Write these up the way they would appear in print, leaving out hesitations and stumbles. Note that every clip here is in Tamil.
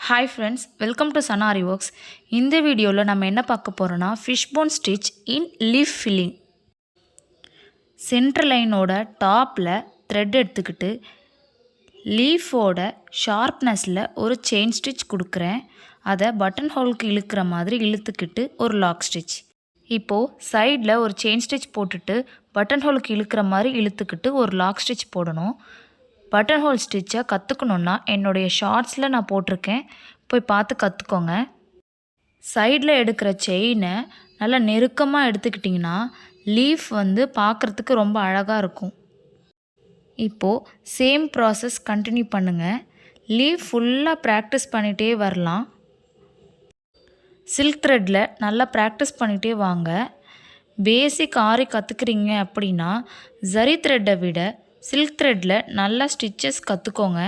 Hi friends, welcome to Aari works. இந்த வீடியோவில் நம்ம என்ன பார்க்க போகிறோன்னா fishbone stitch in leaf filling. Centre லைனோட டாப்பில் த்ரெட் எடுத்துக்கிட்டு லீஃபோட ஷார்ப்னஸில் ஒரு செயின் ஸ்டிச் கொடுக்குறேன். அதை பட்டன் ஹோலுக்கு இழுக்கிற மாதிரி இழுத்துக்கிட்டு ஒரு லாக் ஸ்டிச். இப்போது சைடில் ஒரு செயின் ஸ்டிச் போட்டுட்டு பட்டன் ஹோலுக்கு இழுக்கிற மாதிரி இழுத்துக்கிட்டு ஒரு லாக் ஸ்டிச் போடணும். பட்டன் ஹோல் ஸ்டிச்சை கற்றுக்கணுன்னா என்னுடைய ஷார்ட்ஸில் நான் போட்டிருக்கேன், போய் பார்த்து கற்றுக்கோங்க. சைடில் எடுக்கிற செயினை நல்லா நெருக்கமாக எடுத்துக்கிட்டிங்கன்னா லீஃப் பார்க்குறதுக்கு ரொம்ப அழகாக இருக்கும். இப்போது சேம் ப்ராசஸ் கண்டினியூ பண்ணுங்கள். லீஃப் ஃபுல்லாக ப்ராக்டிஸ் பண்ணிகிட்டே வரலாம். சில்க் த்ரெட்டில் நல்லா ப்ராக்டிஸ் பண்ணிகிட்டே வாங்க. பேசிக் ஆரி கற்றுக்குறீங்க அப்படின்னா ஜரி த்ரெட்டை விட சில்க் த்ரெட்டில் நல்லா ஸ்டிச்சஸ் கற்றுக்கோங்க.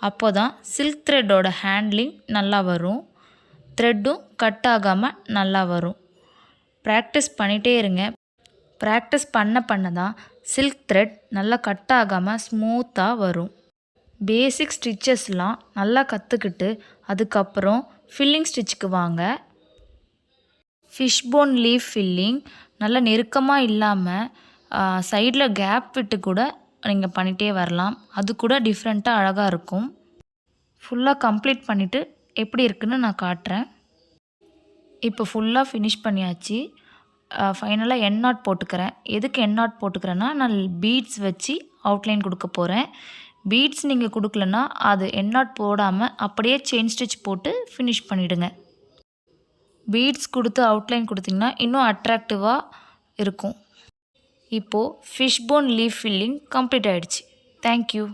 அப்போ தான் சில்க் த்ரெட்டோட ஹேண்ட்லிங் நல்லா வரும், த்ரெட்டும் கட் ஆகாமல் நல்லா வரும். ப்ராக்டிஸ் பண்ணிகிட்டே இருங்க. ப்ராக்டிஸ் பண்ண தான் சில்க் த்ரெட் நல்லா கட் ஆகாமல் ஸ்மூத்தாக வரும். பேசிக் ஸ்டிச்சஸ்லாம் நல்லா கற்றுக்கிட்டு அதுக்கப்புறம் ஃபில்லிங் ஸ்டிச்சுக்கு வாங்க. ஃபிஷ்போன் லீஃப் ஃபில்லிங் நல்லா நெருக்கமாக இல்லாமல் சைடில் கேப் விட்டு கூட நீங்கள் பண்ணிகிட்டே வரலாம். அது கூட டிஃப்ரெண்ட்டாக அழகாக இருக்கும். ஃபுல்லாக கம்ப்ளீட் பண்ணிவிட்டு எப்படி இருக்குன்னு நான் காட்டுறேன். இப்போ ஃபுல்லாக ஃபினிஷ் பண்ணியாச்சு. ஃபைனலாக எண்ட் நாட் போட்டுக்கிறேன். எதுக்கு எண்ட் நாட் போட்டுக்கிறேன்னா நான் பீட்ஸ் வச்சு அவுட்லைன் கொடுக்க போகிறேன். பீட்ஸ் நீங்கள் கொடுக்கலன்னா அது எண்ட் நாட் போடாமல் அப்படியே செயின் ஸ்டிச் போட்டு ஃபினிஷ் பண்ணிவிடுங்க. பீட்ஸ் கொடுத்து அவுட்லைன் கொடுத்திங்கன்னா இன்னும் அட்ராக்டிவாக இருக்கும். இப்போது ஃபிஷ்போன் லீஃப் ஃபில்லிங் கம்ப்ளீட் ஆகிடுச்சு. தேங்க்யூ.